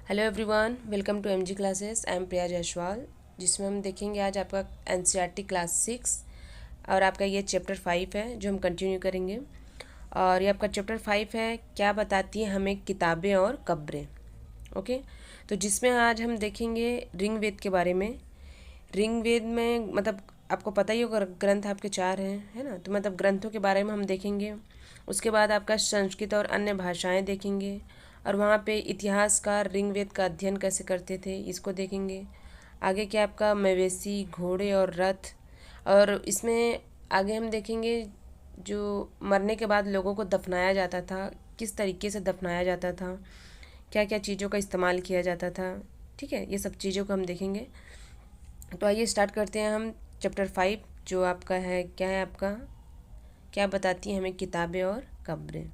Hello everyone, welcome to MG classes. I am Priya Jaiswal, जिसमें हम देखेंगे आज आपका एनसीईआरटी क्लास 6 और आपका ये चैप्टर 5 है जो हम कंटिन्यू करेंगे। और ये आपका चैप्टर 5 है, क्या बताती है हमें किताबें और कब्रें। ओके, तो जिसमें आज हम देखेंगे ऋग्वेद के बारे में। ऋग्वेद में मतलब आपको पता ही होगा, ग्रंथ आपके 4 हैं, है ना। तो मतलब ग्रंथों के बारे में हम देखेंगे। उसके बाद आपका संस्कृत और अन्य भाषाएं देखेंगे, और वहाँ पे इतिहासकार ऋग्वेद का अध्ययन कैसे करते थे इसको देखेंगे। आगे क्या आपका मवेशी, घोड़े और रथ। और इसमें आगे हम देखेंगे जो मरने के बाद लोगों को दफनाया जाता था, किस तरीके से दफनाया जाता था, क्या क्या चीज़ों का इस्तेमाल किया जाता था। ठीक है, ये सब चीज़ों को हम देखेंगे। तो आइए स्टार्ट करते हैं हम चैप्टर 5, जो आपका है क्या है आपका, क्या बताती हैं हमें किताबें और कब्रें।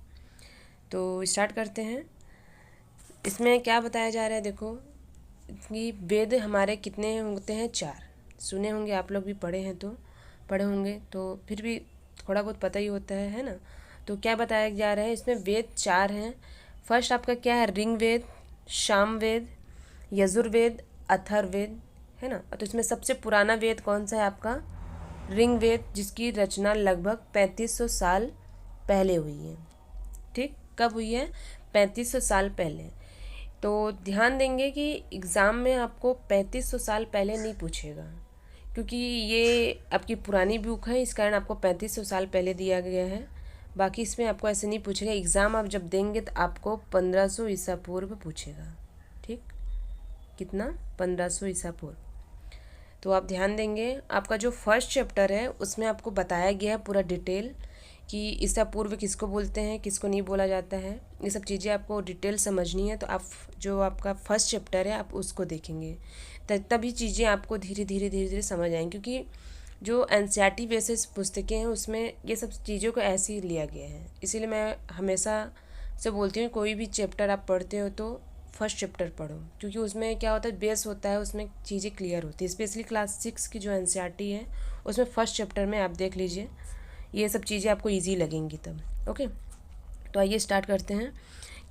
तो स्टार्ट करते हैं। इसमें क्या बताया जा रहा है, देखो कि वेद हमारे कितने होते हैं, 4। सुने होंगे आप लोग भी, पढ़े हैं तो पढ़े होंगे, तो फिर भी थोड़ा बहुत पता ही होता है ना। तो क्या बताया जा रहा है, इसमें वेद 4 हैं। फर्स्ट आपका क्या है, ऋग्वेद, सामवेद, यजुर्वेद, अथर्ववेद, है ना। तो इसमें सबसे पुराना वेद कौन सा है आपका, ऋग्वेद, जिसकी रचना लगभग 3500 साल पहले हुई है। ठीक, कब हुई है, 3500 साल पहले। तो ध्यान देंगे कि एग्ज़ाम में आपको 3500 साल पहले नहीं पूछेगा, क्योंकि ये आपकी पुरानी बुक है, इस कारण आपको 3500 साल पहले दिया गया है। बाकी इसमें आपको ऐसे नहीं पूछेगा। एग्ज़ाम आप जब देंगे तो आपको 1500 ईसा पूर्व पूछेगा। ठीक, कितना, 1500 ईसा पूर्व। तो आप ध्यान देंगे, आपका जो फर्स्ट चैप्टर है उसमें आपको बताया गया है पूरा डिटेल कि ईसा पूर्व किसको बोलते हैं, किसको नहीं बोला जाता है। ये सब चीज़ें आपको डिटेल समझनी है, तो आप जो आपका फर्स्ट चैप्टर है आप उसको देखेंगे, तभी चीज़ें आपको धीरे धीरे धीरे धीरे समझ आएंगी। क्योंकि जो एनसीईआरटी बेसिस पुस्तकें हैं उसमें ये सब चीज़ों को ऐसे ही लिया गया है। इसीलिए मैं हमेशा से बोलती हूँ, कोई भी चैप्टर आप पढ़ते हो तो फर्स्ट चैप्टर पढ़ो, क्योंकि उसमें क्या होता है, बेस होता है, उसमें चीज़ें क्लियर होती है। स्पेशली क्लास 6 की जो एनसीईआरटी है उसमें फर्स्ट चैप्टर में आप देख लीजिए, ये सब चीज़ें आपको ईजी लगेंगी तब। ओके, तो आइए स्टार्ट करते हैं।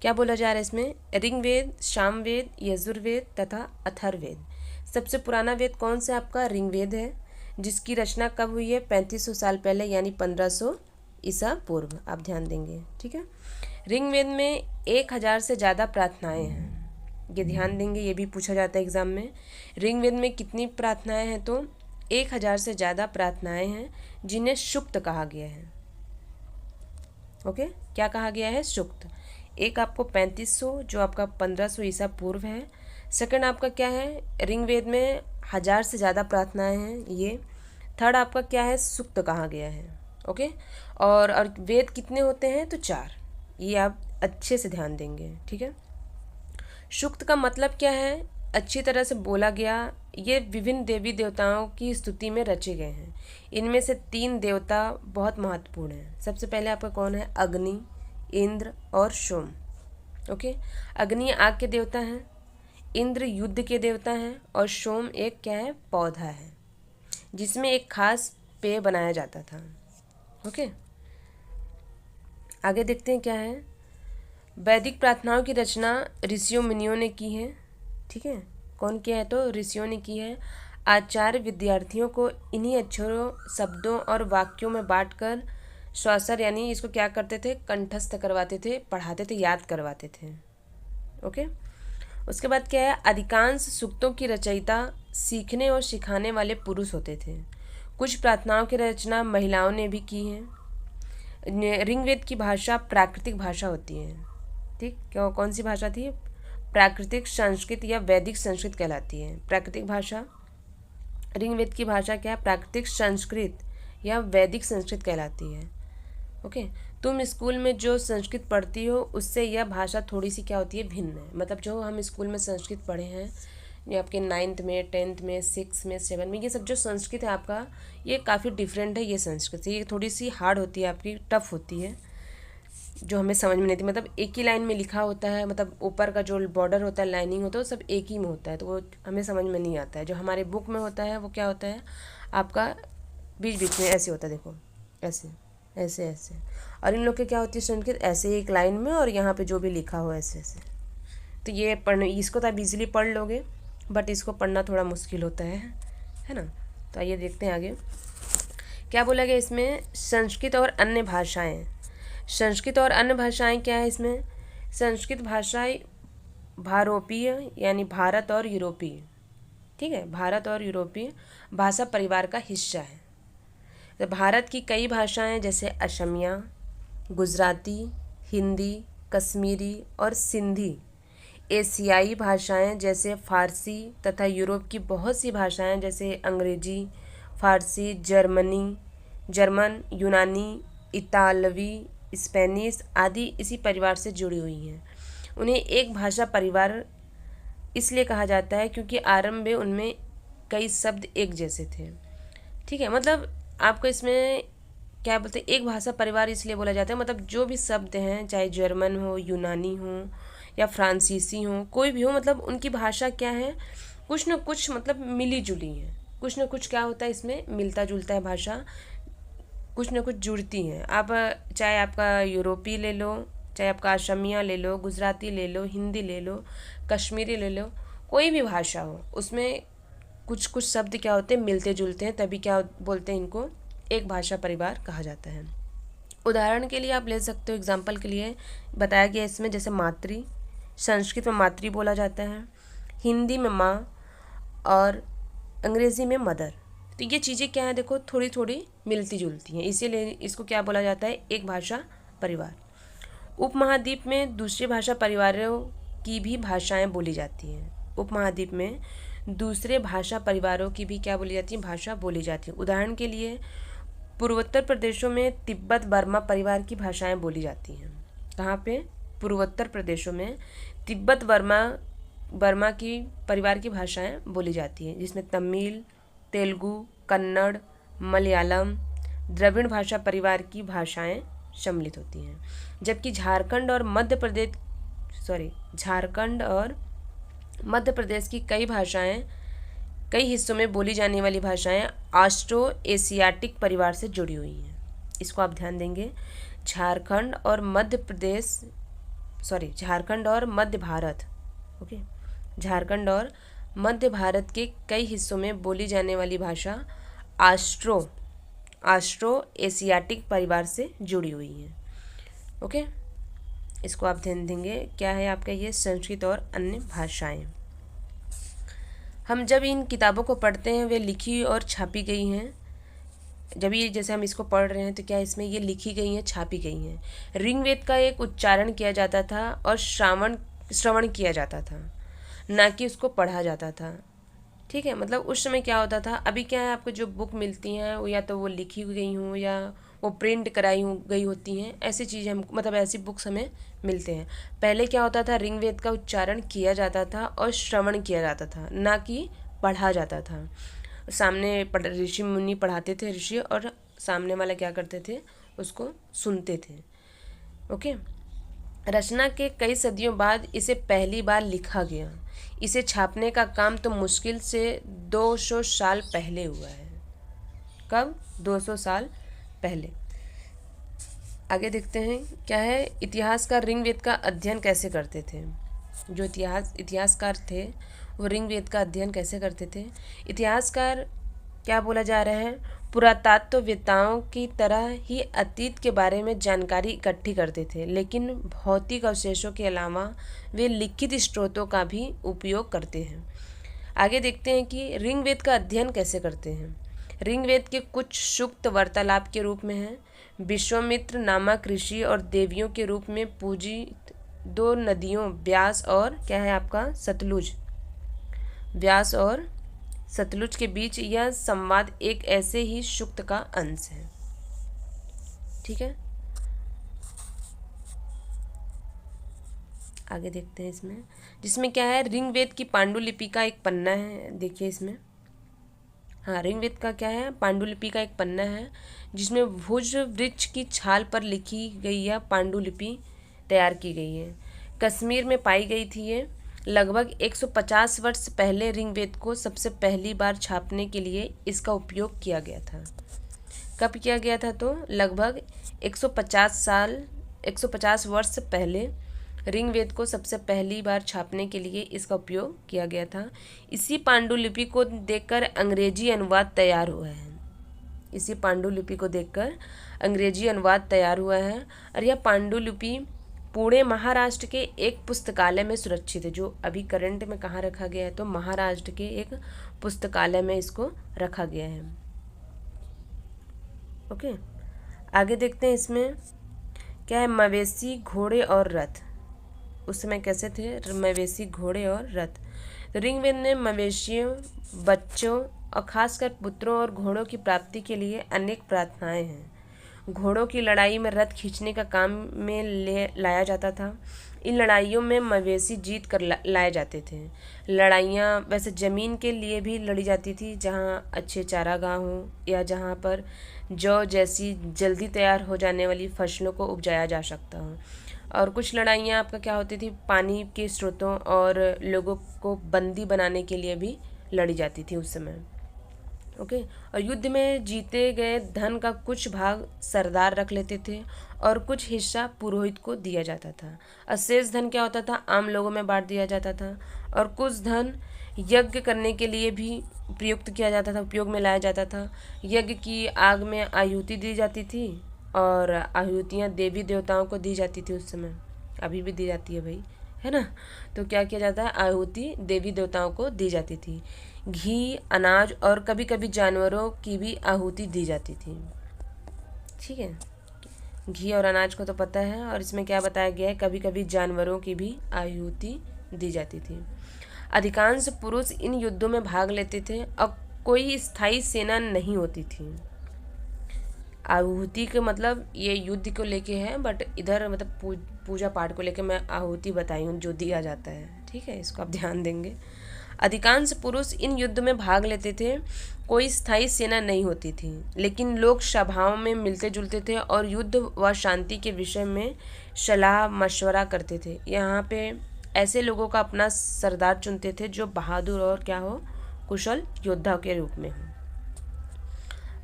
क्या बोला जा रहा है इसमें, ऋग्वेद, सामवेद, यजुर्वेद तथा अथर्ववेद। सबसे पुराना वेद कौन सा आपका, ऋग्वेद है, जिसकी रचना कब हुई है, 3500 साल पहले, यानी 1500 ईसा पूर्व। आप ध्यान देंगे, ठीक है। ऋग्वेद में 1000 से ज़्यादा प्रार्थनाएं हैं, ये ध्यान देंगे, ये भी पूछा जाता है एग्ज़ाम में। ऋग्वेद में कितनी प्रार्थनाएं हैं, तो 1000 से ज़्यादा प्रार्थनाएं हैं, जिन्हें सूक्त कहा गया है। ओके, क्या कहा गया है, सूक्त। एक आपको 3500 जो आपका 1500 ईसा पूर्व है। सेकंड आपका क्या है, ऋग्वेद में 1000 से ज़्यादा प्रार्थनाएं हैं ये। थर्ड आपका क्या है, सूक्त कहा गया है। ओके, और वेद कितने होते हैं, तो 4। ये आप अच्छे से ध्यान देंगे, ठीक है। सूक्त का मतलब क्या है, अच्छी तरह से बोला गया। ये विभिन्न देवी देवताओं की स्तुति में रचे गए हैं। इनमें से 3 देवता बहुत महत्वपूर्ण हैं। सबसे पहले आपका कौन है, अग्नि, इंद्र और सोम। ओके, अग्नि आग के देवता हैं, इंद्र युद्ध के देवता हैं, और सोम एक क्या है, पौधा है, जिसमें एक खास पेय बनाया जाता था। ओके, आगे देखते हैं क्या है। वैदिक प्रार्थनाओं की रचना ऋषियों मुनियों ने की है, ठीक है। कौन किया है, तो ऋषियों ने की है। आचार्य विद्यार्थियों को इन्हीं अक्षरों, शब्दों और वाक्यों में बांटकर श्वासर, यानी इसको क्या करते थे, कंठस्थ करवाते थे, पढ़ाते थे, याद करवाते थे। ओके, उसके बाद क्या है, अधिकांश सूक्तों की रचयिता सीखने और सिखाने वाले पुरुष होते थे। कुछ प्रार्थनाओं की रचना महिलाओं ने भी की है। ऋग्वेद की भाषा प्राकृतिक भाषा होती है, ठीक। क्या, कौन सी भाषा थी, प्राकृतिक संस्कृत या वैदिक संस्कृत कहलाती है। प्राकृतिक भाषा, ऋग्वेद की भाषा क्या है, प्राकृतिक संस्कृत या वैदिक संस्कृत कहलाती है। ओके, तुम स्कूल में जो संस्कृत पढ़ती हो उससे यह भाषा थोड़ी सी क्या होती है, भिन्न है। मतलब जो हम स्कूल में संस्कृत पढ़े हैं, ये आपके 9th में, 10th में, 6 में, 7 में, ये सब जो संस्कृत है आपका, ये काफ़ी डिफरेंट है ये संस्कृत से। ये थोड़ी सी हार्ड होती है आपकी, टफ होती है, जो हमें समझ में नहीं थी। मतलब एक ही लाइन में लिखा होता है, मतलब ऊपर का जो बॉर्डर होता है, लाइनिंग होता है, वो सब एक ही में होता है, तो वो हमें समझ में नहीं आता है। जो हमारे बुक में होता है वो क्या होता है आपका, बीच बीच में ऐसे होता है, देखो ऐसे ऐसे ऐसे। और इन लोग के क्या होती है संस्कृत, ऐसे एक लाइन में, और यहाँ पे जो भी लिखा हो ऐसे ऐसे, तो ये पढ़ने, इसको तो आप इजीली पढ़ लोगे, बट इसको पढ़ना थोड़ा मुश्किल होता है ना। तो आइए देखते हैं आगे क्या बोला गया इसमें। संस्कृत और अन्य भाषाएं। संस्कृत और अन्य भाषाएं क्या है इसमें? संस्कृत भाषाएं भारोपीय यानी भारत और यूरोपीय, ठीक है, भारत और यूरोपीय भाषा परिवार का हिस्सा है। तो भारत की कई भाषाएं जैसे असमिया, गुजराती, हिंदी, कश्मीरी और सिंधी, एशियाई भाषाएं जैसे फ़ारसी तथा यूरोप की बहुत सी भाषाएं जैसे अंग्रेजी, फ़ारसी, जर्मन, यूनानी, इतालवी, स्पेनिश आदि इसी परिवार से जुड़ी हुई हैं। उन्हें एक भाषा परिवार इसलिए कहा जाता है क्योंकि आरंभ में उनमें कई शब्द एक जैसे थे, ठीक है। मतलब आपको इसमें क्या बोलते हैं, एक भाषा परिवार इसलिए बोला जाता है, मतलब जो भी शब्द हैं चाहे जर्मन हो, यूनानी हो या फ्रांसीसी हो, कोई भी हो, मतलब उनकी भाषा क्या है, कुछ न कुछ मतलब मिली जुली है, कुछ न कुछ क्या होता है इसमें मिलता जुलता है भाषा, कुछ न कुछ जुड़ती हैं। आप चाहे आपका यूरोपी ले लो, चाहे आपका असमिया ले लो, गुजराती ले लो, हिंदी ले लो, कश्मीरी ले लो, कोई भी भाषा हो उसमें कुछ कुछ शब्द क्या होते हैं मिलते जुलते हैं, तभी क्या बोलते हैं इनको एक भाषा परिवार कहा जाता है। उदाहरण के लिए आप ले सकते हो, एग्जाम्पल के लिए बताया गया इसमें, जैसे मातृ, संस्कृत में मातृ बोला जाता है, हिंदी में माँ और अंग्रेज़ी में मदर। तो ये चीज़ें क्या है देखो थोड़ी थोड़ी मिलती जुलती हैं, इसीलिए इसको क्या बोला जाता है एक भाषा परिवार। उपमहाद्वीप में दूसरी भाषा परिवारों की भी भाषाएं बोली जाती हैं। उपमहाद्वीप में दूसरे भाषा परिवारों की भी क्या बोली जाती है भाषा बोली जाती है। उदाहरण के लिए पूर्वोत्तर प्रदेशों में तिब्बत बर्मा परिवार की भाषाएं बोली जाती हैं। कहाँ पे? पूर्वोत्तर प्रदेशों में तिब्बत बर्मा की परिवार की भाषाएं बोली जाती हैं, जिसमें तमिल, तेलुगु, कन्नड़, मलयालम, द्रविड़ भाषा परिवार की भाषाएं सम्मिलित होती हैं। जबकि झारखंड और मध्य प्रदेश की कई हिस्सों में बोली जाने वाली भाषाएं ऑस्ट्रो एशियाटिक परिवार से जुड़ी हुई हैं। इसको आप ध्यान देंगे। झारखंड और मध्य भारत, ओके, झारखंड और मध्य भारत के कई हिस्सों में बोली जाने वाली भाषा ऑस्ट्रो एशियाटिक परिवार से जुड़ी हुई है, ओके। इसको आप ध्यान देंगे। क्या है आपका ये संस्कृत और अन्य भाषाएं। हम जब इन किताबों को पढ़ते हैं वे लिखी और छापी गई हैं। जब ये जैसे हम इसको पढ़ रहे हैं तो क्या इसमें ये लिखी गई हैं, छापी गई हैं। ऋग्वेद का एक उच्चारण किया जाता था और श्रवण किया जाता था, ना कि उसको पढ़ा जाता था, ठीक है। मतलब उस समय क्या होता था, अभी क्या है आपको जो बुक मिलती हैं वो या तो वो लिखी गई हों या वो प्रिंट गई होती हैं, ऐसी चीज़ें हम मतलब ऐसी बुक्स हमें मिलते हैं। पहले क्या होता था, ऋग्वेद का उच्चारण किया जाता था और श्रवण किया जाता था, ना कि पढ़ा जाता था। सामने ऋषि मुनि पढ़ाते थे, ऋषि, और सामने वाला क्या करते थे उसको सुनते थे, ओके। रचना के कई सदियों बाद इसे पहली बार लिखा गया। इसे छापने का काम तो मुश्किल से 200 साल पहले हुआ है। कब? 200 साल पहले। आगे देखते हैं क्या है। इतिहासकार ऋग्वेद का अध्ययन कैसे करते थे। जो इतिहासकार थे वो ऋग्वेद का अध्ययन कैसे करते थे। इतिहासकार क्या बोला जा रहा है, पुरातत्ववेत्ताओं की तरह ही अतीत के बारे में जानकारी इकट्ठी करते थे, लेकिन भौतिक अवशेषों के अलावा वे लिखित स्रोतों का भी उपयोग करते हैं। आगे देखते हैं कि ऋग्वेद का अध्ययन कैसे करते हैं। ऋग्वेद के कुछ सूक्त वार्तालाप के रूप में हैं। विश्वामित्र नामक ऋषि और देवियों के रूप में पूजित 2 नदियों व्यास और क्या है आपका सतलुज के बीच यह संवाद एक ऐसे ही सूक्त का अंश है, ठीक है। आगे देखते हैं इसमें, जिसमें क्या है, ऋग्वेद की पांडुलिपि का एक पन्ना है। देखिए इसमें, हाँ, ऋग्वेद का क्या है, पांडुलिपि का एक पन्ना है जिसमें भुज वृक्ष की छाल पर लिखी गई यह पांडुलिपि तैयार की गई है। कश्मीर में पाई गई थी ये। लगभग 150 वर्ष पहले ऋग्वेद को सबसे पहली बार छापने के लिए इसका उपयोग किया गया था। कब किया गया था? तो लगभग 150 वर्ष पहले ऋग्वेद को सबसे पहली बार छापने के लिए इसका उपयोग किया गया था। इसी पांडुलिपि को देखकर अंग्रेजी अनुवाद तैयार हुआ है। इसी पांडुलिपि को देखकर अंग्रेजी अनुवाद तैयार हुआ है और यह पांडुलिपि पुणे महाराष्ट्र के एक पुस्तकालय में सुरक्षित है, जो अभी करंट में कहाँ रखा गया है, तो महाराष्ट्र के एक पुस्तकालय में इसको रखा गया है। ओके, आगे देखते हैं इसमें क्या है। मवेशी, घोड़े और रथ उस समय कैसे थे, मवेशी, घोड़े और रथ। तो ऋग्वेद में मवेशियों, बच्चों और खासकर पुत्रों और घोड़ों की प्राप्ति के लिए अनेक प्रार्थनाएं हैं। घोड़ों की लड़ाई में रथ खींचने का काम में लाया जाता था। इन लड़ाइयों में मवेशी जीत कर लाए जाते थे। लड़ाइयाँ वैसे ज़मीन के लिए भी लड़ी जाती थी, जहाँ अच्छे चारागाह हों या जहाँ पर जौ जैसी जल्दी तैयार हो जाने वाली फसलों को उपजाया जा सकता हो। और कुछ लड़ाइयाँ आपका क्या होती थी, पानी के स्रोतों और लोगों को बंदी बनाने के लिए भी लड़ी जाती थी उस समय। ओके, और युद्ध में जीते गए धन का कुछ भाग सरदार रख लेते थे और कुछ हिस्सा पुरोहित को दिया जाता था। और शेष धन क्या होता था, आम लोगों में बांट दिया जाता था। और कुछ धन यज्ञ करने के लिए भी प्रयुक्त किया जाता था, उपयोग में लाया जाता था। यज्ञ की आग में आहुति दी जाती थी और आहुतियाँ देवी देवताओं को दी जाती थी उस समय, अभी भी दी जाती है भाई, है ना। तो क्या किया जाता है, आहुति देवी देवताओं को दी जाती थी। घी, अनाज और कभी कभी जानवरों की भी आहुति दी जाती थी। ठीक है, घी और अनाज को तो पता है, और इसमें क्या बताया गया है, कभी कभी जानवरों की भी आहुति दी जाती थी। अधिकांश पुरुष इन युद्धों में भाग लेते थे और कोई स्थायी सेना नहीं होती थी। आहुति के मतलब ये युद्ध को लेके है, बट इधर मतलब पूजा पाठ को लेके मैं आहुति बताई हूँ जो दिया जाता है। ठीक है, इसको आप ध्यान देंगे। अधिकांश पुरुष इन युद्ध में भाग लेते थे, कोई स्थायी सेना नहीं होती थी, लेकिन लोग सभाओं में मिलते जुलते थे और युद्ध व शांति के विषय में सलाह मशवरा करते थे। यहाँ पे ऐसे लोगों का अपना सरदार चुनते थे जो बहादुर और क्या हो, कुशल योद्धा के रूप में हो।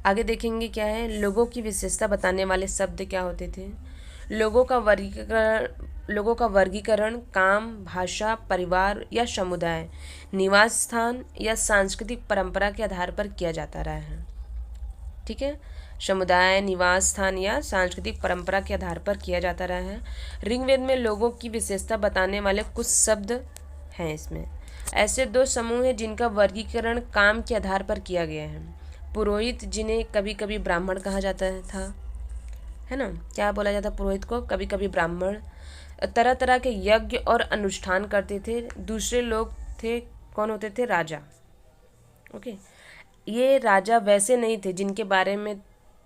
आगे देखेंगे क्या है, लोगों की विशेषता बताने वाले शब्द क्या होते थे। लोगों का वर्गीकरण काम, भाषा, परिवार या समुदाय, निवास स्थान या सांस्कृतिक परंपरा के आधार पर किया जाता रहा है। ठीक है, समुदाय, निवास स्थान या सांस्कृतिक परंपरा के आधार पर किया जाता रहा है। ऋग्वेद में लोगों की विशेषता बताने वाले कुछ शब्द हैं। इसमें ऐसे दो समूह हैं जिनका वर्गीकरण काम के आधार पर किया गया है। पुरोहित, जिन्हें कभी कभी ब्राह्मण कहा जाता था, है ना, क्या बोला जाता पुरोहित को, कभी कभी ब्राह्मण, तरह तरह के यज्ञ और अनुष्ठान करते थे। दूसरे लोग थे, कौन होते थे, राजा। ओके, ये राजा वैसे नहीं थे जिनके बारे में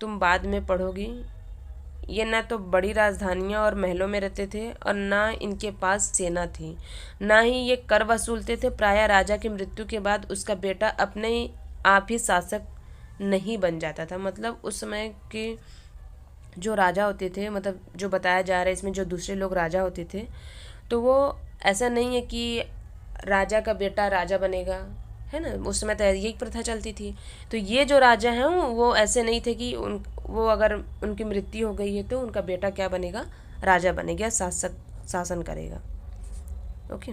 तुम बाद में पढ़ोगी। ये ना तो बड़ी राजधानियां और महलों में रहते थे और ना इनके पास सेना थी, ना ही ये कर वसूलते थे। प्रायः राजा की मृत्यु के बाद उसका बेटा अपने आप ही शासक नहीं बन जाता था। मतलब उस समय के जो राजा होते थे, मतलब जो बताया जा रहा है इसमें, जो दूसरे लोग राजा होते थे, तो वो ऐसा नहीं है कि राजा का बेटा राजा बनेगा, है ना। उस समय तो यही प्रथा चलती थी। तो ये जो राजा हैं वो ऐसे नहीं थे कि वो अगर उनकी मृत्यु हो गई है तो उनका बेटा क्या बनेगा, राजा बनेगा, शासन करेगा। ओके,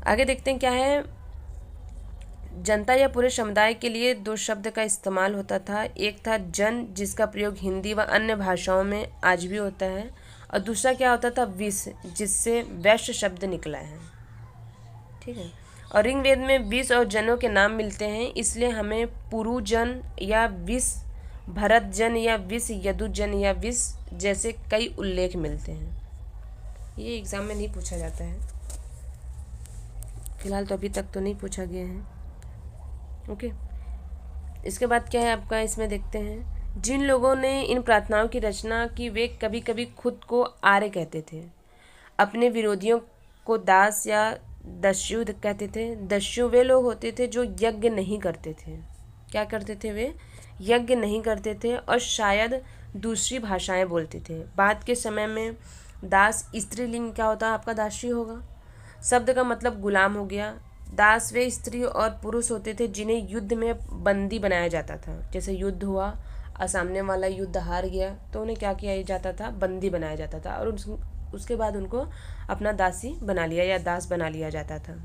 आगे देखते हैं क्या है। जनता या पूरे समुदाय के लिए दो शब्द का इस्तेमाल होता था। एक था जन, जिसका प्रयोग हिंदी व अन्य भाषाओं में आज भी होता है, और दूसरा क्या होता था, विष, जिससे वैश्य शब्द निकला है। ठीक है, और ऋग्वेद में विष और जनों के नाम मिलते हैं, इसलिए हमें पुरुजन या विष, भरतजन या विष, यदुजन या विष जैसे कई उल्लेख मिलते हैं। ये एग्जाम में नहीं पूछा जाता है फिलहाल, तो अभी तक तो नहीं पूछा गया है। ओके, इसके बाद क्या है आपका, इसमें देखते हैं। जिन लोगों ने इन प्रार्थनाओं की रचना की वे कभी कभी खुद को आर्य कहते थे। अपने विरोधियों को दास या दस्यु कहते थे। दस्यु वे लोग होते थे जो यज्ञ नहीं करते थे। क्या करते थे वे, यज्ञ नहीं करते थे और शायद दूसरी भाषाएं बोलते थे। बाद के समय में दास स्त्रीलिंग क्या होता है आपका, दासी होगा। शब्द का मतलब गुलाम हो गया। दास वे स्त्री और पुरुष होते थे जिन्हें युद्ध में बंदी बनाया जाता था। जैसे युद्ध हुआ और सामने वाला युद्ध हार गया तो उन्हें क्या किया जाता था, बंदी बनाया जाता था, और उसके बाद उनको अपना दासी बना लिया या दास बना लिया जाता था।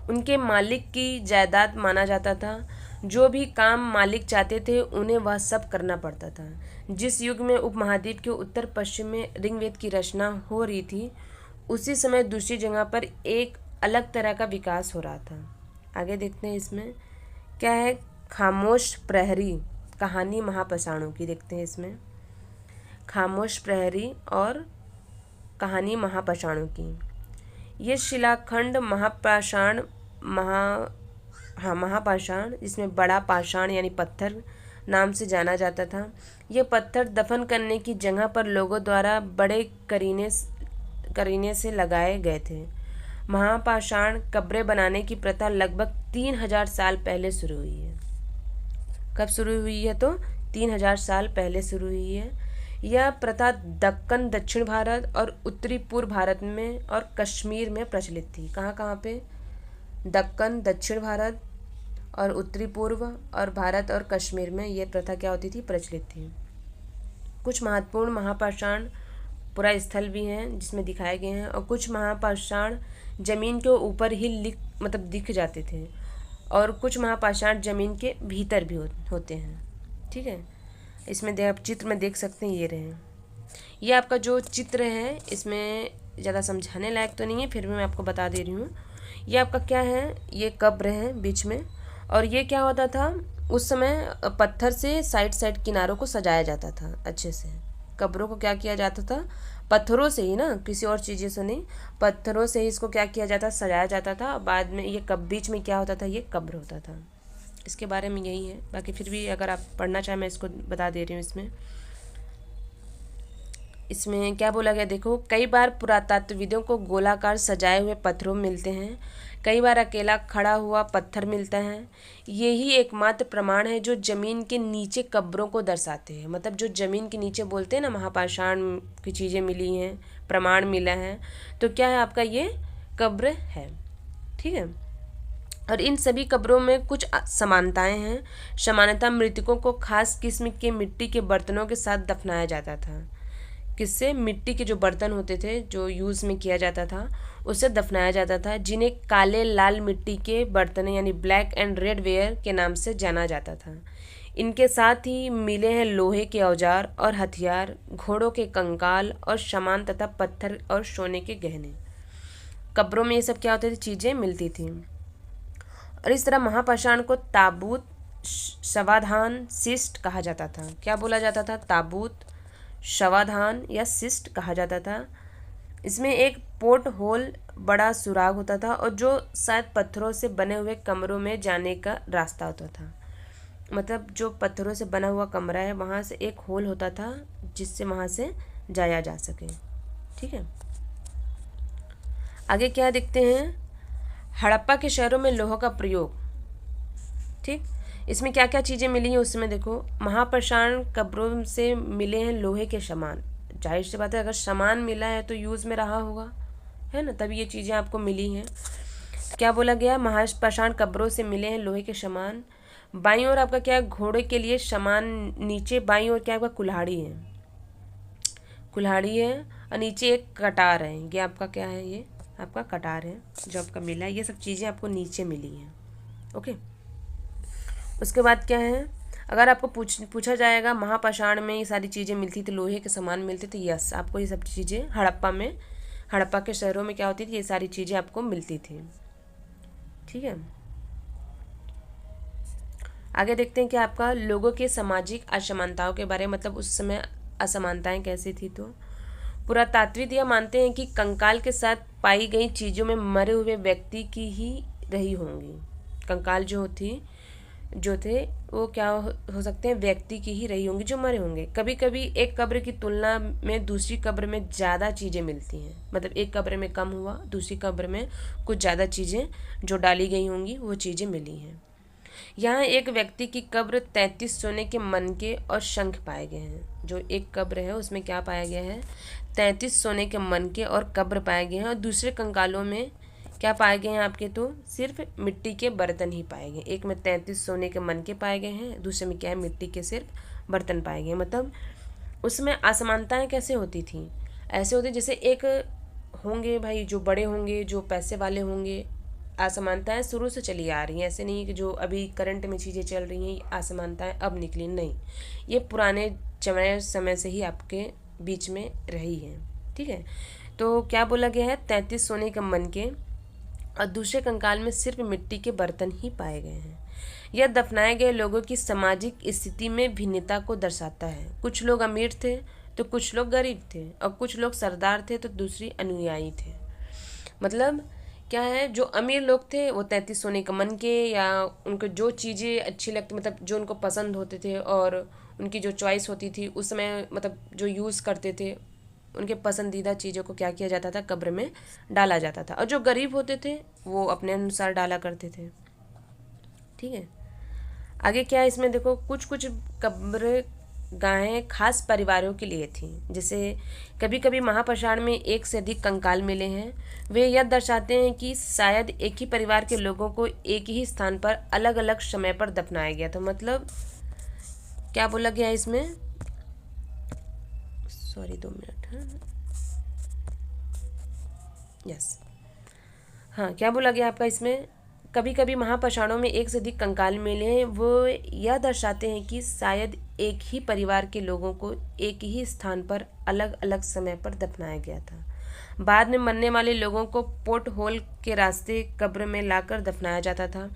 उनके मालिक की जायदाद माना जाता था। जो भी काम मालिक चाहते थे उन्हें वह सब करना पड़ता था। जिस युग में उपमहाद्वीप के उत्तर पश्चिम में ऋग्वेद की रचना हो रही थी, उसी समय दूसरी जगह पर एक अलग तरह का विकास हो रहा था। आगे देखते हैं इसमें क्या है। खामोश प्रहरी, कहानी महापाषाणों की देखते हैं इसमें। खामोश प्रहरी और कहानी महापाषाणों की। ये शिलाखंड महापाषाण जिसमें बड़ा पाषाण यानी पत्थर नाम से जाना जाता था। ये पत्थर दफन करने की जगह पर लोगों द्वारा बड़े करीने से लगाए गए थे। महापाषाण कब्रें बनाने की प्रथा लगभग 3000 साल पहले शुरू हुई है। कब शुरू हुई है? तो 3000 साल पहले शुरू हुई है। यह प्रथा दक्कन दक्षिण भारत और उत्तरी पूर्व भारत में और कश्मीर में प्रचलित थी। कहाँ कहाँ पे? दक्कन दक्षिण भारत और उत्तरी पूर्व और भारत और कश्मीर में ये प्रथा क्या होती थी? प्रचलित थी। कुछ महत्वपूर्ण महापाषाण पुरा स्थल भी हैं जिसमें दिखाए गए हैं, और कुछ महापाषाण जमीन के ऊपर ही दिख जाते थे, और कुछ महापाषाण जमीन के भीतर भी होते हैं। ठीक है, इसमें आप चित्र में देख सकते हैं, ये रहे। ये आपका जो चित्र है इसमें ज़्यादा समझाने लायक तो नहीं है, फिर भी मैं आपको बता दे रही हूँ। ये आपका क्या है? ये कब्र है बीच में, और ये क्या होता था उस समय? पत्थर से साइड किनारों को सजाया जाता था अच्छे से। कब्रों को क्या किया जाता था? पत्थरों से ही ना, किसी और चीज़ें से नहीं, पत्थरों से ही इसको क्या किया जाता? सजाया जाता था। बाद में ये बीच में क्या होता था? ये कब्र होता था। इसके बारे में यही है। बाकी फिर भी अगर आप पढ़ना चाहें मैं इसको बता दे रही हूँ। इसमें क्या बोला गया देखो। कई बार पुरातत्वविदों को गोलाकार सजाए हुए पत्थरों मिलते हैं, कई बार अकेला खड़ा हुआ पत्थर मिलता है। यही एकमात्र प्रमाण है जो ज़मीन के नीचे कब्रों को दर्शाते हैं। मतलब जो ज़मीन के नीचे बोलते हैं ना, महापाषाण की चीज़ें मिली हैं, प्रमाण मिला है, तो क्या है आपका? ये कब्र है। ठीक है, और इन सभी कब्रों में कुछ समानताएं हैं। सामान्यतः मृतकों को खास किस्म के मिट्टी के बर्तनों के साथ दफनाया जाता था। किससे? मिट्टी के जो बर्तन होते थे जो यूज़ में किया जाता था, उससे दफनाया जाता था, जिन्हें काले लाल मिट्टी के बर्तन यानी ब्लैक एंड रेड वेयर के नाम से जाना जाता था। इनके साथ ही मिले हैं लोहे के औजार और हथियार, घोड़ों के कंकाल और सामान तथा पत्थर और सोने के गहने। कब्रों में ये सब क्या होते थे? चीज़ें मिलती थी। और इस तरह महापाषाण को ताबूत, शवाधान, शिष्ट कहा जाता था। क्या बोला जाता था? ताबूत, शवाधान या शिष्ट कहा जाता था। इसमें एक पोर्ट होल, बड़ा सुराग होता था, और जो शायद पत्थरों से बने हुए कमरों में जाने का रास्ता होता था। मतलब जो पत्थरों से बना हुआ कमरा है वहाँ से एक होल होता था जिससे वहाँ से जाया जा सके। ठीक है, आगे क्या देखते हैं। हड़प्पा के शहरों में लोहा का प्रयोग। ठीक, इसमें क्या क्या चीज़ें मिली हैं उसमें देखो। महापाषाण कब्रों से मिले हैं लोहे के सामान। जाहिर सी बात है, अगर सामान मिला है तो यूज़ में रहा होगा, है ना, तभी ये चीज़ें आपको मिली हैं। क्या बोला गया? महापाषाण कब्रों से मिले हैं लोहे के सामान। बाईं ओर आपका क्या है? घोड़े के लिए सामान। नीचे बाईं ओर क्या आपका? कुल्हाड़ी है, कुल्हाड़ी है, और नीचे एक कटार है। ये आपका क्या है? ये आपका कटार है जो आपका मिला है। ये सब चीज़ें आपको नीचे मिली हैं। ओके, उसके बाद क्या है? अगर आपको पूछा जाएगा महापाषाण में ये सारी चीज़ें मिलती थी, लोहे के सामान मिलते थे, यस, आपको ये सब चीज़ें हड़प्पा के शहरों में क्या होती थी? ये सारी चीज़ें आपको मिलती थी। ठीक है, आगे देखते हैं कि आपका लोगों के सामाजिक असमानताओं के बारे में, मतलब उस समय असमानताएं कैसी थी। तो पुरातात्विद यह मानते हैं कि कंकाल के साथ पाई गई चीज़ों में मरे हुए व्यक्ति की ही रही होंगी। कंकाल जो थे वो क्या हो सकते हैं? व्यक्ति की ही रही होंगी जो मरे होंगे। कभी कभी एक कब्र की तुलना में दूसरी कब्र में ज़्यादा चीज़ें मिलती हैं। मतलब एक कब्र में कम हुआ, दूसरी कब्र में कुछ ज़्यादा चीज़ें जो डाली गई होंगी वो चीज़ें मिली हैं। यहाँ एक व्यक्ति की कब्र 33 सोने के मनके और शंख पाए गए हैं। जो एक कब्र है उसमें क्या पाया गया है? 33 सोने के मनके और कब्र पाए गए हैं। और दूसरे कंकालों में क्या पाए गए हैं आपके? तो सिर्फ मिट्टी के बर्तन ही पाए गए। एक में 33 सोने के मनके पाए गए हैं, दूसरे में क्या है? मिट्टी के सिर्फ बर्तन पाए गए। मतलब उसमें असमानताएं कैसे होती थी? ऐसे होते जैसे एक होंगे भाई जो बड़े होंगे, जो पैसे वाले होंगे, असमानताएं शुरू से चली आ रही हैं, ऐसे नहीं कि जो अभी करंट में चीज़ें चल रही हैं असमानताएं अब निकली, नहीं, ये पुराने समय से ही आपके बीच में रही हैं। ठीक है, तो क्या बोला गया है, 33 सोने के मनके और दूसरे कंकाल में सिर्फ मिट्टी के बर्तन ही पाए गए हैं। यह दफनाए गए लोगों की सामाजिक स्थिति में भिन्नता को दर्शाता है। कुछ लोग अमीर थे तो कुछ लोग गरीब थे, और कुछ लोग सरदार थे तो दूसरी अनुयायी थे। मतलब क्या है, जो अमीर लोग थे वो 33 सोने के मन के, या उनको जो चीज़ें अच्छी लगती, मतलब जो उनको पसंद होते थे और उनकी जो चॉइस होती थी उस समय, मतलब जो यूज़ करते थे, उनके पसंदीदा चीज़ों को क्या किया जाता था, कब्र में डाला जाता था। और जो गरीब होते थे वो अपने अनुसार डाला करते थे। ठीक है, आगे क्या है इसमें देखो, कुछ कुछ कब्र गाहें खास परिवारों के लिए थीं। जैसे कभी कभी महाप्रसाद में एक से अधिक कंकाल मिले हैं। वे यह दर्शाते हैं कि शायद एक ही परिवार के लोगों को एक ही स्थान पर अलग अलग समय पर दफनाया गया था। मतलब क्या बोला गया है इसमें, सॉरी 2 मिनट, हाँ, यस, हाँ, क्या बोला गया आपका इसमें, कभी कभी महापाषाणों में एक से अधिक कंकाल मिले हैं। वो यह दर्शाते हैं कि शायद एक ही परिवार के लोगों को एक ही स्थान पर अलग अलग समय पर दफनाया गया था। बाद में मरने वाले लोगों को पोर्ट होल के रास्ते कब्र में लाकर दफनाया जाता था।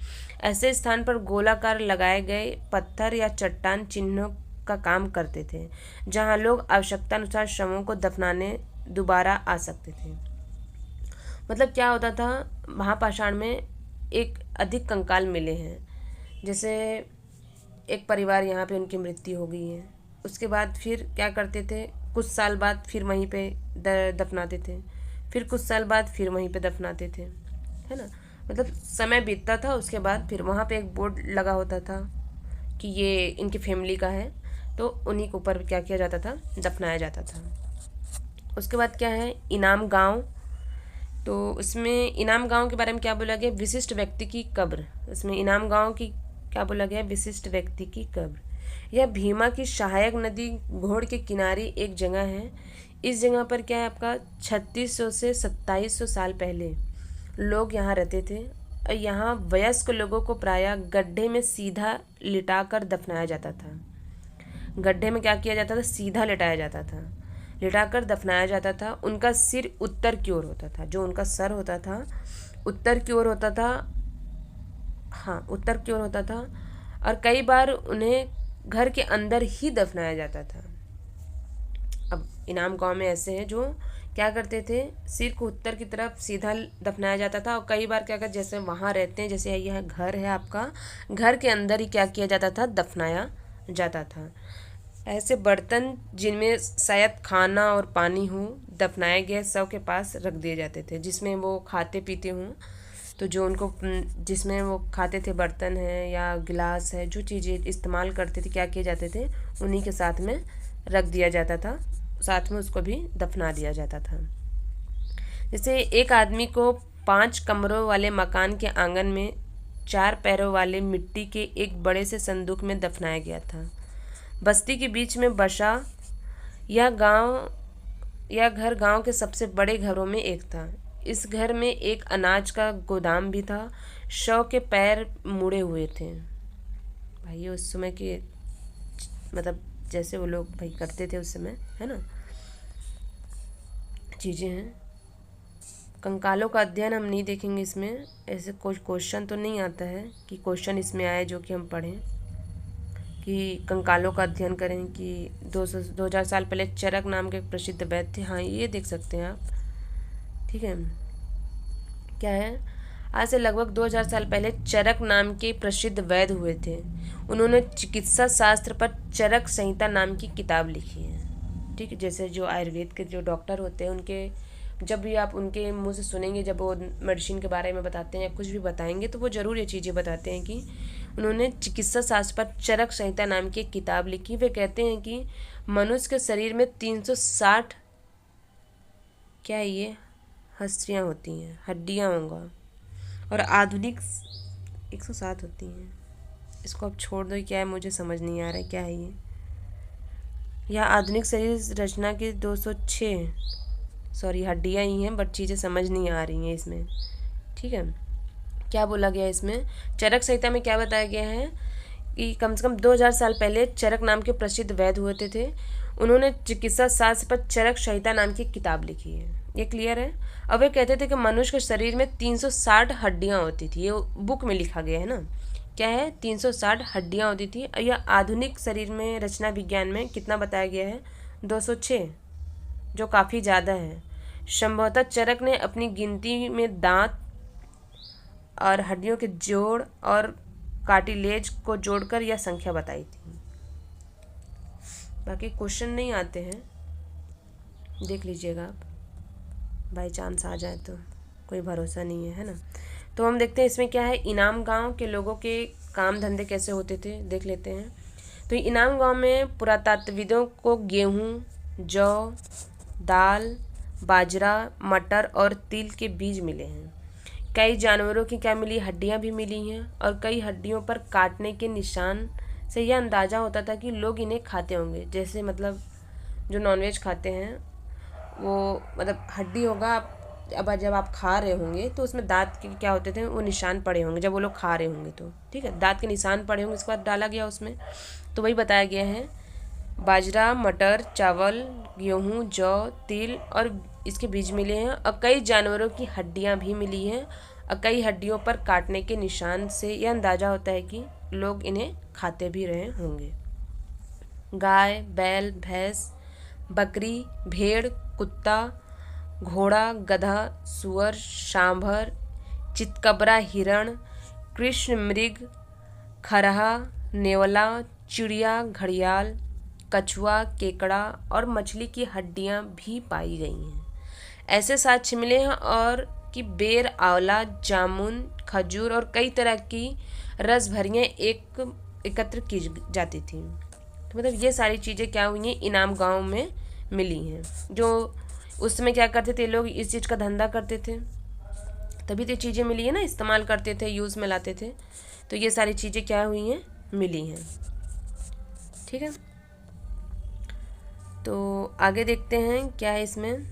ऐसे स्थान पर गोलाकार लगाए गए पत्थर या चट्टान चिन्हों का काम करते थे, जहां लोग आवश्यकतानुसार शवों को दफनाने दोबारा आ सकते थे। मतलब क्या होता था, महापाषाण में एक अधिक कंकाल मिले हैं, जैसे एक परिवार यहाँ पे उनकी मृत्यु हो गई है, उसके बाद फिर क्या करते थे, कुछ साल बाद फिर वहीं पे दफनाते थे, फिर कुछ साल बाद फिर वहीं पे दफनाते थे, है ना। मतलब समय बीतता था, उसके बाद फिर वहाँ पे एक बोर्ड लगा होता था कि ये इनकी फैमिली का है, तो उन्हीं के ऊपर क्या किया जाता था, दफनाया जाता था। उसके बाद क्या है, इनाम गांव। तो उसमें इनाम गांव के बारे में क्या बोला गया, विशिष्ट व्यक्ति की कब्र। इसमें इनाम गांव की क्या बोला गया, विशिष्ट व्यक्ति की कब्र। यह भीमा की सहायक नदी घोड़ के किनारे एक जगह है। इस जगह पर क्या है आपका 3600 से 2700 साल पहले लोग यहाँ रहते थे, और यहाँ वयस्क लोगों को प्रायः गड्ढे में सीधा लिटाकर दफनाया जाता था। गड्ढे में क्या किया जाता था, सीधा लिटाया जाता था, लिटाकर दफनाया जाता था। उनका सिर उत्तर की ओर होता था, जो उनका सर होता था उत्तर की ओर होता था, हाँ उत्तर की ओर होता था। और कई बार उन्हें घर के अंदर ही दफनाया जाता था। अब इनाम गांव में ऐसे हैं जो क्या करते थे, सिर को उत्तर की तरफ सीधा दफनाया जाता था, और कई बार क्या कर, जैसे वहाँ रहते हैं, जैसे यह घर है आपका, घर के अंदर ही क्या किया जाता था, दफनाया जाता था। ऐसे बर्तन जिनमें शायद खाना और पानी हो, दफनाए गए शव के पास रख दिए जाते थे, जिसमें वो खाते पीते हों, तो जो उनको जिसमें वो खाते थे, बर्तन है या गिलास है, जो चीज़ें इस्तेमाल करते थे, क्या किए जाते थे, उन्हीं के साथ में रख दिया जाता था, साथ में उसको भी दफना दिया जाता था। जैसे एक आदमी को 5 कमरों वाले मकान के आंगन में 4 पैरों वाले मिट्टी के एक बड़े से संदूक में दफनाया गया था। बस्ती के बीच में बसा यह घर गांव के सबसे बड़े घरों में एक था। इस घर में एक अनाज का गोदाम भी था। शव के पैर मुड़े हुए थे। भाई ये उस समय के, मतलब जैसे वो लोग भाई करते थे उस समय, है ना, चीज़ें हैं। कंकालों का अध्ययन हम नहीं देखेंगे इसमें, ऐसे कोई क्वेश्चन तो नहीं आता है कि क्वेश्चन इसमें आए जो कि हम पढ़ें कि कंकालों का अध्ययन करें कि 2000 साल पहले चरक नाम के एक प्रसिद्ध वैद्य थे। हाँ ये देख सकते हैं आप, ठीक है। क्या है, आज से लगभग 2000 साल पहले चरक नाम के प्रसिद्ध वैद्य हुए थे। उन्होंने चिकित्सा शास्त्र पर चरक संहिता नाम की किताब लिखी है। ठीक है, जैसे जो आयुर्वेद के जो डॉक्टर होते हैं, उनके जब भी आप उनके मुंह से सुनेंगे, जब वो मेडिसिन के बारे में बताते हैं या कुछ भी बताएंगे, तो वो ज़रूर ये चीज़ें बताते हैं कि उन्होंने चिकित्सा शास्त्र पर चरक संहिता नाम की एक किताब लिखी। वे कहते हैं कि मनुष्य के शरीर में 360 क्या है ये हस्तियाँ होती हैं, हड्डियाँ होंगा, और आधुनिक 107 होती हैं। इसको अब छोड़ दो, क्या है मुझे समझ नहीं आ रहा है क्या है ये। यह आधुनिक शरीर रचना के 206 सॉरी हड्डियाँ ही हैं, बट चीज़ें समझ नहीं आ रही हैं इसमें। ठीक है, क्या बोला गया इसमें, चरक संहिता में क्या बताया गया है कि कम से कम 2000 साल पहले चरक नाम के प्रसिद्ध वैद्य हुए थे। उन्होंने चिकित्सा शास्त्र पर चरक संहिता नाम की किताब लिखी है। ये क्लियर है। अब वे कहते थे कि मनुष्य के शरीर में 360 हड्डियाँ होती थी। ये बुक में लिखा गया है ना, क्या है, 360 हड्डियाँ होती थी। और यह आधुनिक शरीर में रचना विज्ञान में कितना बताया गया है, 206, जो काफ़ी ज़्यादा है। संभवतः चरक ने अपनी गिनती में दांत और हड्डियों के जोड़ और कार्टिलेज को जोड़कर यह संख्या बताई थी। बाकी क्वेश्चन नहीं आते हैं, देख लीजिएगा आप, बाई चांस आ जाए तो कोई भरोसा नहीं है ना। तो हम देखते हैं इसमें क्या है, इनाम गांव के लोगों के काम धंधे कैसे होते थे, देख लेते हैं। तो इनाम गांव में पुरातत्वविदों को गेहूँ, जौ, दाल, बाजरा, मटर और तिल के बीज मिले हैं। कई जानवरों की क्या मिली, हड्डियां भी मिली हैं। और कई हड्डियों पर काटने के निशान से यह अंदाज़ा होता था कि लोग इन्हें खाते होंगे। जैसे मतलब जो नॉनवेज खाते हैं वो मतलब हड्डी होगा, अब जब आप खा रहे होंगे तो उसमें दांत के क्या होते थे, वो निशान पड़े होंगे जब वो लोग खा रहे होंगे तो, ठीक है, दांत के निशान पड़े होंगे, इसके बाद डाला गया उसमें। तो वही बताया गया है, बाजरा, मटर, चावल, गेहूँ, जौ, तिल और इसके बीज मिले हैं। और कई जानवरों की हड्डियाँ भी मिली हैं। और कई हड्डियों पर काटने के निशान से यह अंदाज़ा होता है कि लोग इन्हें खाते भी रहे होंगे। गाय, बैल, भैंस, बकरी, भेड़, कुत्ता, घोड़ा, गधा, सुअर, सांभर, चितकबरा, हिरण, कृष्ण मृग, खरहा, नेवला, चिड़िया, घड़ियाल, कछुआ, केकड़ा और मछली की हड्डियां भी पाई गई हैं। ऐसे साक्ष्य मिले हैं और कि बेर, आंवला, जामुन, खजूर और कई तरह की रस भरियाँ एकत्र की जाती थी। तो मतलब ये सारी चीज़ें क्या हुई हैं, इनाम गांव में मिली हैं। जो उस समय क्या करते थे लोग, इस चीज़ का धंधा करते थे, तभी तो चीज़ें मिली है ना, इस्तेमाल करते थे, यूज़ में लाते थे। तो ये सारी चीज़ें क्या हुई हैं, मिली हैं। ठीक है, तो आगे देखते हैं क्या है इसमें।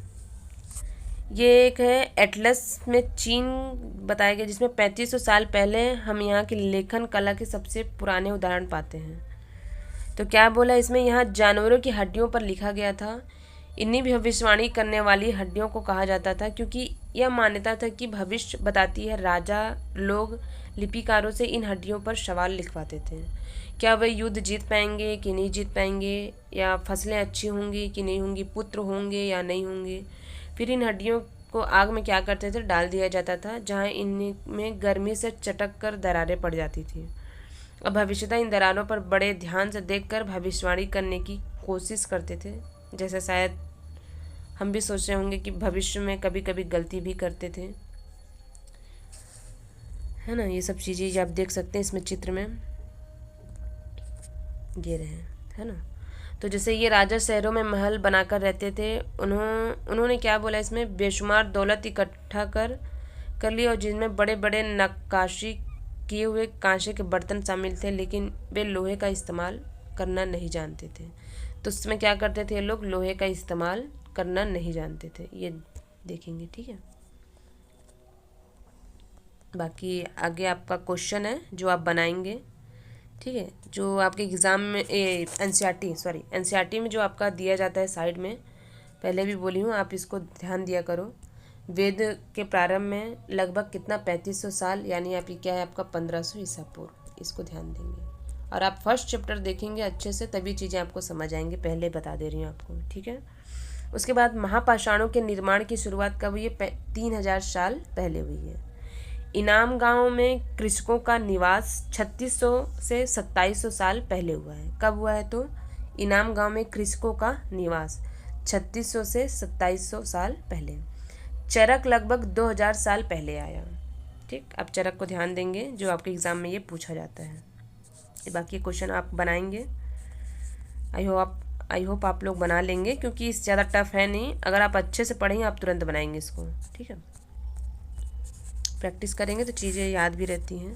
ये एक है एटलस में चीन बताया गया, जिसमें 3500 साल पहले हम यहाँ की लेखन कला के सबसे पुराने उदाहरण पाते हैं। तो क्या बोला इसमें, यहाँ जानवरों की हड्डियों पर लिखा गया था। इन्हीं भविष्यवाणी करने वाली हड्डियों को कहा जाता था, क्योंकि यह मान्यता था कि भविष्य बताती है। राजा लोग लिपिकारों से इन हड्डियों पर सवाल लिखवाते थे, क्या वे युद्ध जीत पाएंगे कि नहीं जीत पाएंगे, या फसलें अच्छी होंगी कि नहीं होंगी, पुत्र होंगे या नहीं होंगे। फिर इन हड्डियों को आग में क्या करते थे, डाल दिया जाता था, जहाँ इनमें गर्मी से चटक कर दरारें पड़ जाती थी। और भविष्यता इन दरारों पर बड़े ध्यान से देखकर भविष्यवाणी करने की कोशिश करते थे। जैसे शायद हम भी सोच रहे होंगे कि भविष्य में कभी कभी गलती भी करते थे, है ना। ये सब चीज़ें आप देख सकते हैं इसमें चित्र में, ये रहे, है ना। तो जैसे ये राजा शहरों में महल बनाकर रहते थे, उन्होंने क्या बोला इसमें, बेशुमार दौलत इकट्ठा कर ली, और जिनमें बड़े बड़े नक्काशी किए हुए कांसे के बर्तन शामिल थे, लेकिन वे लोहे का इस्तेमाल करना नहीं जानते थे। तो उसमें क्या करते थे लोग, लोहे का इस्तेमाल करना नहीं जानते थे, ये देखेंगे, ठीक है। बाकी आगे आपका क्वेश्चन है जो आप बनाएंगे, ठीक है, जो आपके एग्ज़ाम में एनसीईआरटी में जो आपका दिया जाता है साइड में, पहले भी बोली हूँ, आप इसको ध्यान दिया करो। वेद के प्रारंभ में लगभग कितना, 3500 साल, यानी आपकी क्या है, आपका 1500 ईसा पूर्व, इसको ध्यान देंगे। और आप फर्स्ट चैप्टर देखेंगे अच्छे से, तभी चीज़ें आपको समझ आएंगी, पहले बता दे रही हूँ आपको, ठीक है। उसके बाद महापाषाणों के निर्माण की शुरुआत कब हुई है, 3000 साल पहले हुई है। इनाम गांव में कृषकों का निवास 3600 से 2700 साल पहले हुआ है। कब हुआ है, तो इनाम गांव में कृषकों का निवास 3600 से 2700 साल पहले। चरक लगभग 2000 साल पहले आया, ठीक। आप चरक को ध्यान देंगे, जो आपके एग्ज़ाम में ये पूछा जाता है। बाकी क्वेश्चन आप बनाएंगे, आई होप आप लोग बना लेंगे, क्योंकि इस ज़्यादा टफ है नहीं। अगर आप अच्छे से पढ़ेंगे आप तुरंत बनाएंगे इसको, ठीक है। प्रैक्टिस करेंगे तो चीज़ें याद भी रहती हैं,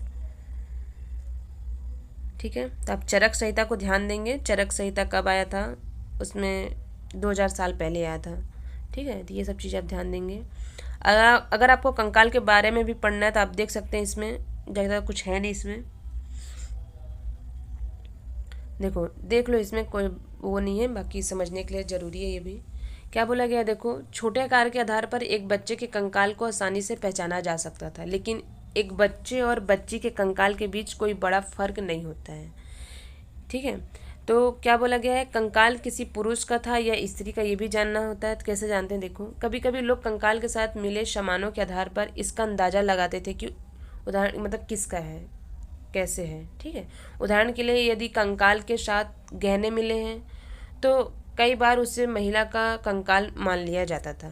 ठीक है। तो आप चरक संहिता को ध्यान देंगे। चरक संहिता कब आया था, उसमें 2000 साल पहले आया था। ठीक है, तो ये सब चीज़ें आप ध्यान देंगे। अगर आपको कंकाल के बारे में भी पढ़ना है तो आप देख सकते हैं, इसमें ज़्यादा कुछ है नहीं इसमें, देखो देख लो, इसमें कोई वो नहीं है, बाकी समझने के लिए ज़रूरी है ये भी। क्या बोला गया, देखो छोटे आकार के आधार पर एक बच्चे के कंकाल को आसानी से पहचाना जा सकता था, लेकिन एक बच्चे और बच्ची के कंकाल के बीच कोई बड़ा फर्क नहीं होता है। ठीक है, तो क्या बोला गया है, कंकाल किसी पुरुष का था या स्त्री का, ये भी जानना होता है। तो कैसे जानते हैं, देखो कभी कभी लोग कंकाल के साथ मिले सामानों के आधार पर इसका अंदाज़ा लगाते थे कि उदाहरण मतलब किसका है, कैसे है। ठीक है, उदाहरण के लिए यदि कंकाल के साथ गहने मिले हैं तो कई बार उसे महिला का कंकाल मान लिया जाता था,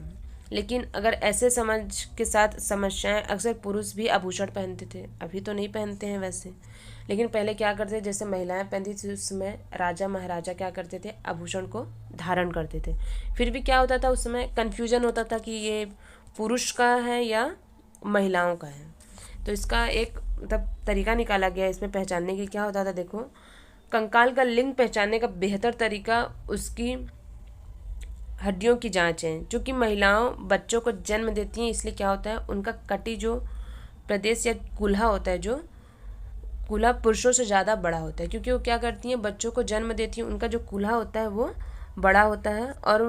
लेकिन अगर ऐसे समझ के साथ समस्याएं, अक्सर पुरुष भी आभूषण पहनते थे, अभी तो नहीं पहनते हैं वैसे, लेकिन पहले क्या करते थे, जैसे महिलाएं पहनती थी उस समय राजा महाराजा क्या करते थे, आभूषण को धारण करते थे। फिर भी क्या होता था, उस समय कन्फ्यूजन होता था कि ये पुरुष का है या महिलाओं का है। तो इसका एक मतलब तरीका निकाला गया इसमें पहचानने के। क्या होता था, देखो कंकाल का लिंग पहचानने का बेहतर तरीका उसकी हड्डियों की जांच है। क्योंकि महिलाओं बच्चों को जन्म देती हैं, इसलिए क्या होता है, उनका कटी जो प्रदेश या कूल्हा होता है, जो कूल्हा पुरुषों से ज़्यादा बड़ा होता है, क्योंकि वो क्या करती हैं, बच्चों को जन्म देती हैं, उनका जो कूल्हा होता है वो बड़ा होता है और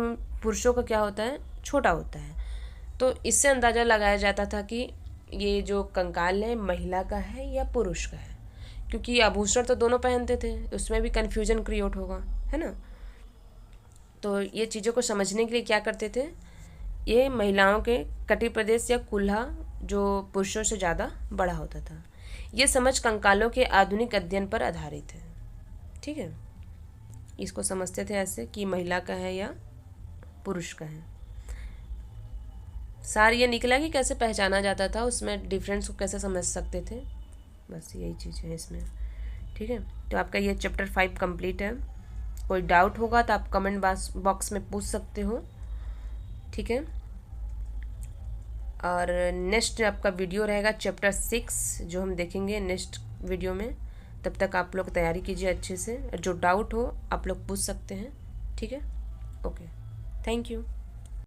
पुरुषों का क्या होता है, छोटा होता है। तो इससे अंदाज़ा लगाया जाता था कि ये जो कंकाल है महिला का है या पुरुष का है, क्योंकि आभूषण तो दोनों पहनते थे, उसमें भी कन्फ्यूजन क्रिएट होगा, है ना। तो ये चीज़ों को समझने के लिए क्या करते थे, ये महिलाओं के कटी प्रदेश या कूल्हा जो पुरुषों से ज़्यादा बड़ा होता था। ये समझ कंकालों के आधुनिक अध्ययन पर आधारित है। ठीक है, इसको समझते थे ऐसे कि महिला का है या पुरुष का है। सार ये निकला कि कैसे पहचाना जाता था, उसमें डिफरेंस को कैसे समझ सकते थे, बस यही चीज़ है इसमें। ठीक है, तो आपका ये चैप्टर 5 कंप्लीट है। कोई डाउट होगा तो आप कमेंट बॉक्स में पूछ सकते हो। ठीक है, और नेक्स्ट आपका वीडियो रहेगा चैप्टर 6 जो हम देखेंगे नेक्स्ट वीडियो में। तब तक आप लोग तैयारी कीजिए अच्छे से, जो डाउट हो आप लोग पूछ सकते हैं। ठीक है, ओके, थैंक यू।